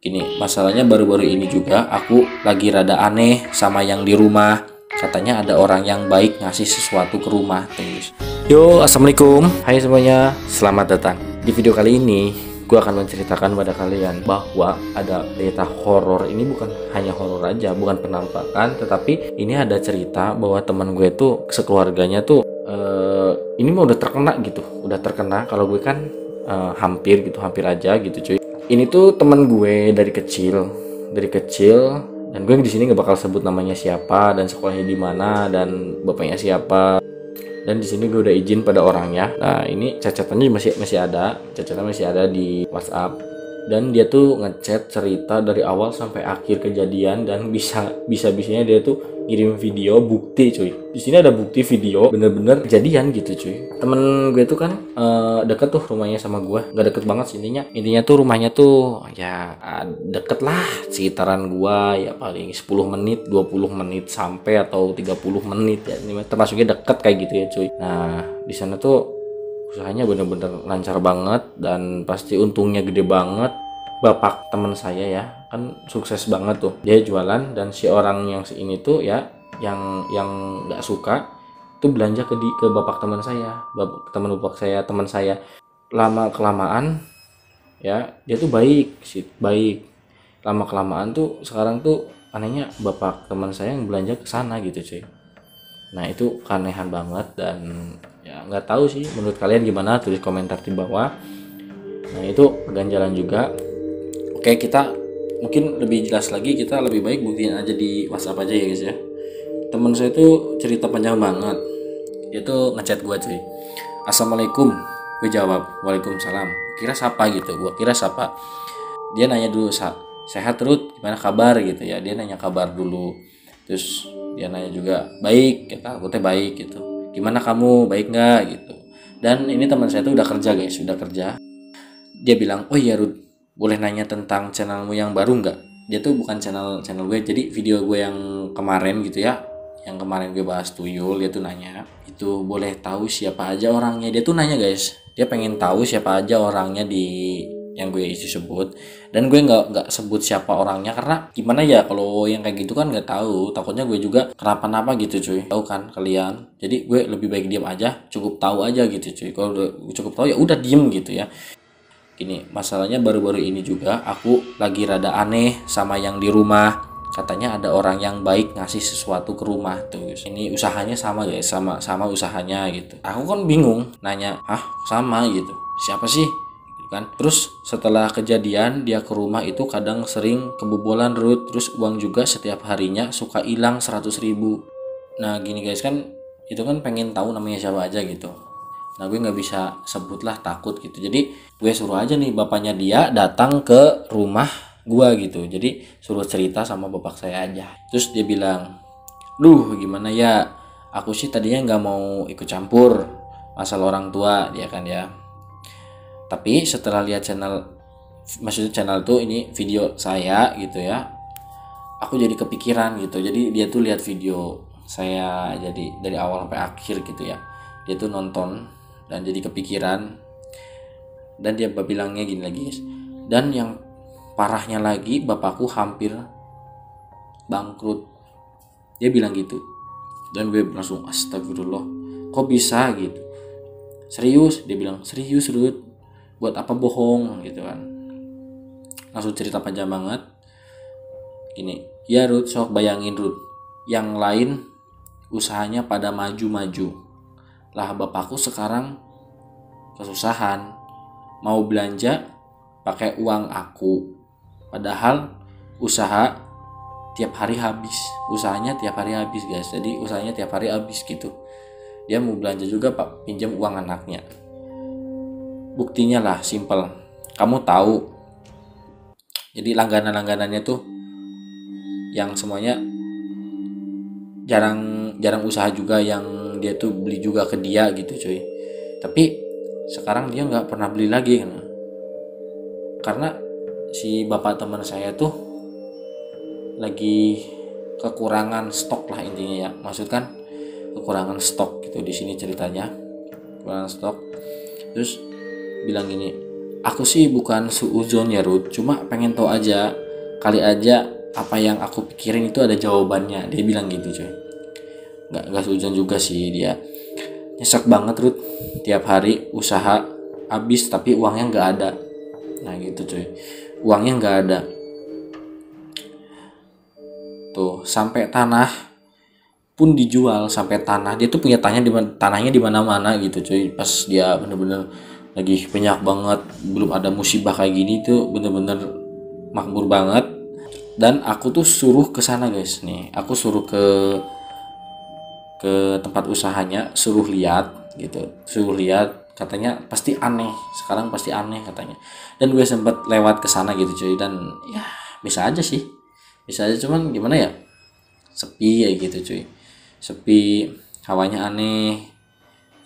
Gini, masalahnya baru-baru ini juga aku lagi rada aneh sama yang di rumah. Katanya ada orang yang baik ngasih sesuatu ke rumah terus. Yo, assalamualaikum. Hai semuanya, selamat datang. Di video kali ini, gue akan menceritakan pada kalian bahwa ada cerita horor. Ini bukan hanya horor aja, bukan penampakan, tetapi ini ada cerita bahwa teman gue tuh sekeluarganya tuh ini mah udah terkena gitu, udah terkena. Kalau gue kan hampir aja gitu cuy. Ini tuh teman gue dari kecil, dan gue di sini nggak bakal sebut namanya siapa dan sekolahnya di mana dan bapaknya siapa. Dan di sini gue udah izin pada orangnya. Nah, ini catatannya catatannya masih ada di WhatsApp. Dan dia tuh ngechat cerita dari awal sampai akhir kejadian, dan bisanya dia tuh ngirim video bukti cuy. Di sini ada bukti video bener-bener kejadian gitu cuy. Temen gue tuh kan deket tuh rumahnya sama gue, nggak deket banget sih intinya tuh rumahnya tuh ya deket lah, sekitaran gue ya paling 10 menit 20 menit sampai atau 30 menit ya, ini termasuknya deket kayak gitu ya cuy. Nah, di sana tuh usahanya bener-bener lancar banget dan pasti untungnya gede banget. Bapak teman saya ya kan sukses banget tuh, dia jualan, dan si orang yang ini tuh ya yang nggak suka tuh belanja ke bapak teman saya, teman saya. Lama kelamaan ya dia tuh baik. Lama kelamaan tuh sekarang tuh anehnya bapak teman saya yang belanja ke sana gitu cuy. Nah, itu keanehan banget, dan ya nggak tahu sih menurut kalian gimana, tulis komentar di bawah. Nah, itu keganjalan juga. Oke, kita mungkin lebih jelas lagi, kita lebih baik buktiin aja di WhatsApp aja ya guys ya. Temen saya itu cerita panjang banget. Dia tuh ngechat gue cuy, assalamualaikum. Gue jawab waalaikumsalam. Gue kira siapa. Dia nanya dulu, sehat Ruth, gimana kabar gitu ya. Dia nanya kabar dulu. Terus dia nanya juga baik, kata aku teh baik gitu. Gimana kamu, baik nggak gitu. Dan ini teman saya tuh udah kerja guys, udah kerja. Dia bilang, oh iya Ruth, boleh nanya tentang channelmu yang baru nggak? Dia tuh bukan channel gue, jadi video gue yang kemarin gitu ya, yang kemarin gue bahas tuyul. Dia tuh nanya, itu boleh tahu siapa aja orangnya. Dia tuh nanya guys, dia pengen tahu siapa aja orangnya di yang gue isi sebut. Dan gue nggak sebut siapa orangnya karena gimana ya, kalau yang kayak gitu kan nggak tahu, takutnya gue juga kenapa-napa gitu cuy, tahu kan kalian. Jadi gue lebih baik diam aja, cukup tahu aja gitu cuy. Kalau udah cukup tahu ya udah diem gitu ya. Gini, masalahnya baru-baru ini juga aku lagi rada aneh sama yang di rumah. Katanya ada orang yang baik ngasih sesuatu ke rumah tuh. Ini usahanya sama guys, sama usahanya gitu. Aku kan bingung, nanya, sama gitu, siapa sih gitu kan. Terus setelah kejadian dia ke rumah itu kadang sering kebobolan Ruth. Terus uang juga setiap harinya suka hilang 100.000. Nah gini guys, kan itu kan pengen tahu namanya siapa aja gitu. Nah gue nggak bisa sebut lah, takut gitu. Jadi gue suruh aja nih bapaknya dia datang ke rumah gue gitu. Jadi suruh cerita sama bapak saya aja. Terus dia bilang, duh gimana ya, aku sih tadinya nggak mau ikut campur masalah orang tua dia kan ya. Tapi setelah lihat maksudnya channel tuh ini video saya gitu ya, aku jadi kepikiran gitu. Jadi dia tuh lihat video saya jadi dari awal sampai akhir gitu ya. Dia tuh nonton dan jadi kepikiran, dan dia bilangnya gini lagi guys, dan yang parahnya lagi bapakku hampir bangkrut, dia bilang gitu. Dan gue langsung astagfirullah, kok bisa gitu, serius? Dia bilang serius Ruth, buat apa bohong gitu kan. Langsung cerita panjang banget gini, ya Ruth, sok bayangin Ruth, yang lain usahanya pada maju-maju lah, bapakku sekarang kesusahan, mau belanja pakai uang aku, padahal usahanya tiap hari habis guys. Jadi usahanya tiap hari habis gitu. Dia mau belanja juga pak, pinjam uang anaknya. Buktinya lah simple, kamu tahu. Jadi langganan-langganannya tuh yang semuanya jarang usaha juga, yang dia tuh beli juga ke dia gitu cuy. Tapi sekarang dia nggak pernah beli lagi kan, karena si bapak teman saya tuh lagi kekurangan stok lah intinya ya. Maksud kan kekurangan stok gitu di sini ceritanya, kekurangan stok. Terus bilang gini, aku sih bukan suuzon ya Ruth, cuma pengen tahu aja, kali aja apa yang aku pikirin itu ada jawabannya. Dia bilang gitu coy. Nggak suuzon juga sih dia. Nyesek banget Ruth, tiap hari usaha habis tapi uangnya nggak ada. Nah gitu coy, uangnya nggak ada. Tuh sampai tanah pun dijual, sampai tanah dia tuh punya tanahnya di mana-mana gitu coy. Pas dia bener-bener lagi banyak banget, belum ada musibah kayak gini tuh bener-bener makmur banget. Dan aku tuh suruh ke sana guys nih, aku suruh ke tempat usahanya, suruh lihat gitu, suruh lihat, katanya pasti aneh, sekarang pasti aneh katanya. Dan gue sempet lewat ke sana gitu cuy, dan ya bisa aja sih, bisa aja, cuman gimana ya, sepi ya gitu cuy, sepi, hawanya aneh.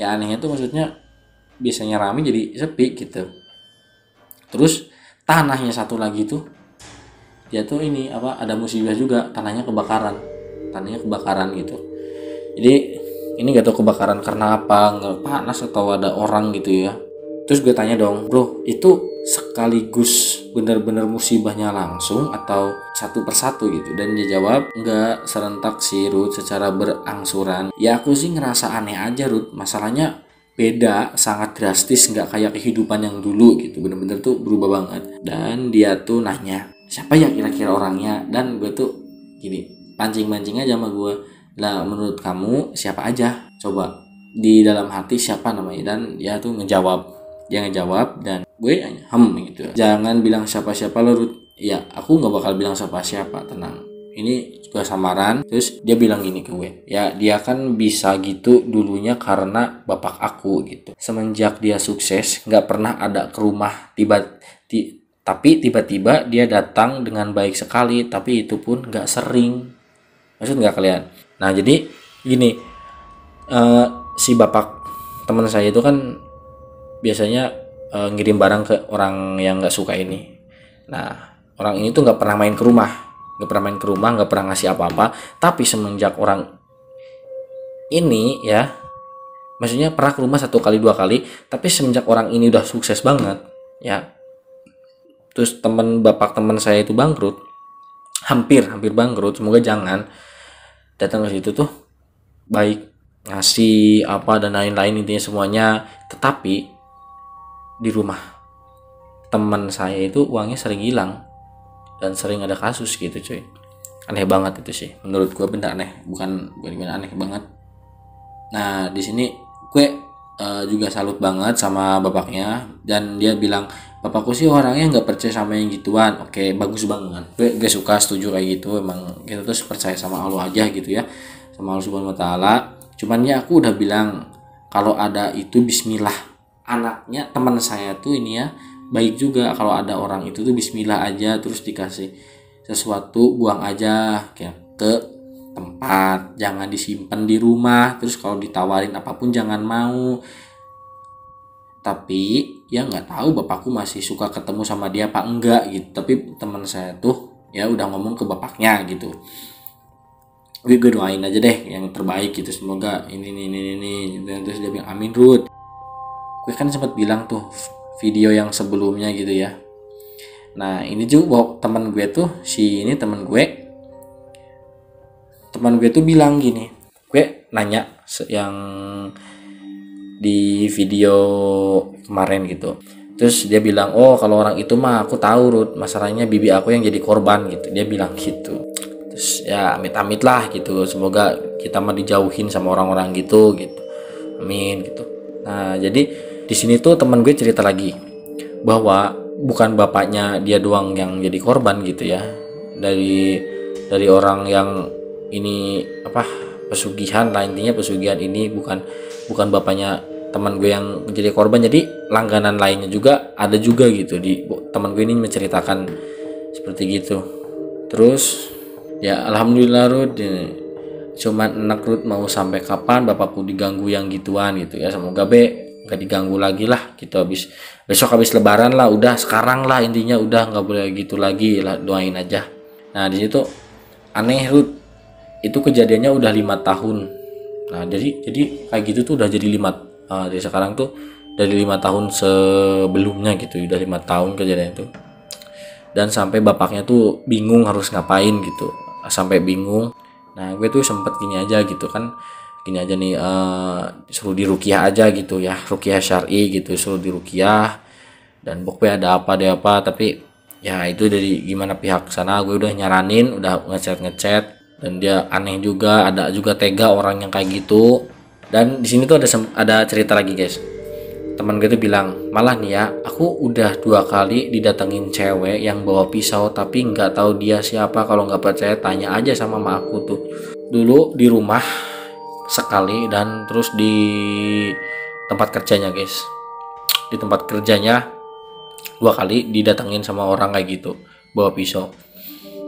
Ya anehnya tuh maksudnya biasanya rame jadi sepi gitu. Terus tanahnya satu lagi tuh, dia tuh ini apa, ada musibah juga, tanahnya kebakaran gitu. Jadi ini gak tahu kebakaran karena apa, nggak panas atau ada orang gitu ya. Terus gue tanya dong, bro, itu sekaligus bener-bener musibahnya langsung atau satu persatu gitu? Dan dia jawab, enggak serentak sih Ruth, secara berangsuran. Ya aku sih ngerasa aneh aja Ruth, masalahnya beda, sangat drastis, nggak kayak kehidupan yang dulu gitu, bener-bener tuh berubah banget. Dan dia tuh nanya, siapa ya kira-kira orangnya? Dan gue tuh gini, pancing-pancing aja sama gue, lah menurut kamu siapa aja? Coba di dalam hati siapa namanya? Dan dia tuh dia ngejawab dan gue gitu. Jangan bilang siapa-siapa lo Ruth. Ya aku nggak bakal bilang siapa-siapa, tenang. Ini juga samaran. Terus dia bilang gini ke gue, ya dia kan bisa gitu dulunya karena bapak aku gitu. Semenjak dia sukses nggak pernah ada ke rumah tapi tiba-tiba dia datang dengan baik sekali, tapi itu pun nggak sering. Maksud nggak kalian? Nah jadi gini, si bapak teman saya itu kan biasanya ngirim barang ke orang yang nggak suka ini. Nah orang ini tuh nggak pernah main ke rumah, nggak pernah ngasih apa-apa. Tapi semenjak orang ini ya, maksudnya pernah ke rumah 1 kali 2 kali, tapi semenjak orang ini udah sukses banget ya, terus bapak teman saya itu bangkrut, hampir bangkrut, semoga jangan, datang ke situ tuh baik, ngasih apa dan lain-lain, intinya semuanya. Tetapi di rumah teman saya itu uangnya sering hilang dan sering ada kasus gitu cuy. Aneh banget itu sih, menurut gue bener aneh, bukan aneh banget. Nah di sini gue juga salut banget sama bapaknya, dan dia bilang, bapakku sih orangnya nggak percaya sama yang gituan. Oke, bagus banget, gue suka, setuju kayak gitu. Emang kita tuh percaya sama Allah aja gitu ya, sama Allah Subhanahu Wa Taala. Cuman ya aku udah bilang kalau ada itu bismillah. Anaknya teman saya tuh ini ya baik juga, kalau ada orang itu tuh bismillah aja, terus dikasih sesuatu buang aja kayak ke tempat, jangan disimpan di rumah. Terus kalau ditawarin apapun jangan mau. Tapi ya nggak tahu bapakku masih suka ketemu sama dia apa enggak gitu. Tapi teman saya tuh ya udah ngomong ke bapaknya gitu, gue doain aja deh yang terbaik gitu, semoga ini. Dan terus dia bilang amin Ruth. Gue kan sempat bilang tuh video yang sebelumnya gitu ya. Nah ini juga teman gue tuh, teman gue tuh bilang gini, gue nanya yang di video kemarin gitu. Terus dia bilang, oh kalau orang itu mah aku tahu Ruth, masalahnya bibi aku yang jadi korban gitu, dia bilang gitu. Terus ya amit-amit lah gitu, semoga kita mah dijauhin sama orang-orang gitu, amin gitu. Nah jadi di sini tuh teman gue cerita lagi bahwa bukan bapaknya dia doang yang jadi korban gitu ya, dari orang yang ini apa, pesugihan lah, intinya pesugihan ini bukan bapaknya teman gue yang menjadi korban, jadi langganan lainnya juga ada juga gitu. Di teman gue ini menceritakan seperti gitu. Terus ya alhamdulillah Ruth, cuman enak Ruth, mau sampai kapan bapakku diganggu yang gituan gitu ya. Semoga gak diganggu lagi lah gitu, besok habis lebaran lah, udah sekarang lah, intinya udah nggak boleh gitu lagi lah, doain aja. Nah di situ aneh Ruth, itu kejadiannya udah 5 tahun. Nah jadi kayak gitu tuh udah jadi dari sekarang tuh dari 5 tahun sebelumnya gitu, udah 5 tahun kejadian itu. Dan sampai bapaknya tuh bingung harus ngapain gitu, sampai bingung. Nah gue tuh sempet gini aja gitu kan, gini aja nih, suruh diruqyah aja gitu ya, ruqyah syar'i gitu, suruh diruqyah. Dan pokoknya ada apa, tapi ya itu dari gimana pihak sana, gue udah nyaranin, udah ngechat, dan dia aneh juga, ada juga tega orang yang kayak gitu. Dan di sini tuh ada cerita lagi guys. Teman gue tuh bilang, malah nih ya, aku udah 2 kali didatengin cewek yang bawa pisau, tapi nggak tahu dia siapa. Kalau nggak percaya tanya aja sama mama aku tuh. Dulu di rumah sekali, dan terus di tempat kerjanya guys. Di tempat kerjanya 2 kali didatengin sama orang kayak gitu, bawa pisau.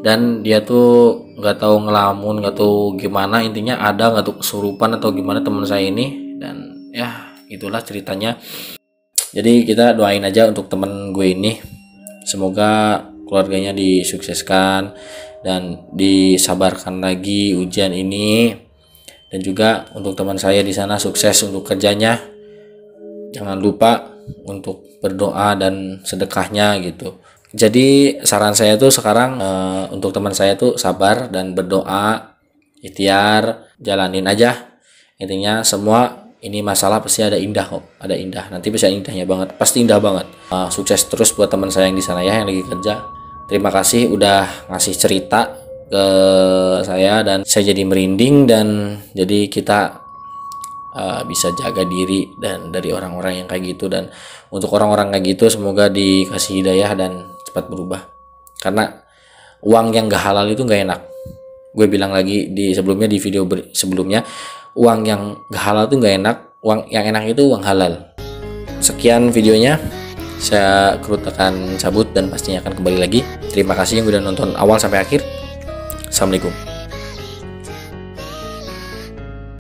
Dan dia tuh nggak tahu ngelamun, nggak tahu gimana, intinya ada nggak tuh kesurupan atau gimana teman saya ini. Dan ya itulah ceritanya. Jadi kita doain aja untuk temen gue ini, semoga keluarganya disukseskan dan disabarkan lagi ujian ini. Dan juga untuk teman saya di sana sukses untuk kerjanya. Jangan lupa untuk berdoa dan sedekahnya gitu. Jadi saran saya tuh sekarang, untuk teman saya tuh sabar dan berdoa, ikhtiar, jalanin aja. Intinya semua ini masalah pasti ada indah kok, ada indah. Nanti bisa indahnya banget, pasti indah banget. Sukses terus buat teman saya yang di sana ya, yang lagi kerja. Terima kasih udah ngasih cerita ke saya, dan saya jadi merinding. Dan jadi kita bisa jaga diri dan dari orang-orang yang kayak gitu. Dan untuk orang-orang kayak gitu semoga dikasih hidayah dan cepat berubah, karena uang yang gak halal itu gak enak. Gue bilang lagi di sebelumnya, di video sebelumnya, uang yang gak halal itu gak enak, uang yang enak itu uang halal. Sekian videonya, saya Krut akan cabut dan pastinya akan kembali lagi. Terima kasih yang udah nonton awal sampai akhir. Assalamualaikum.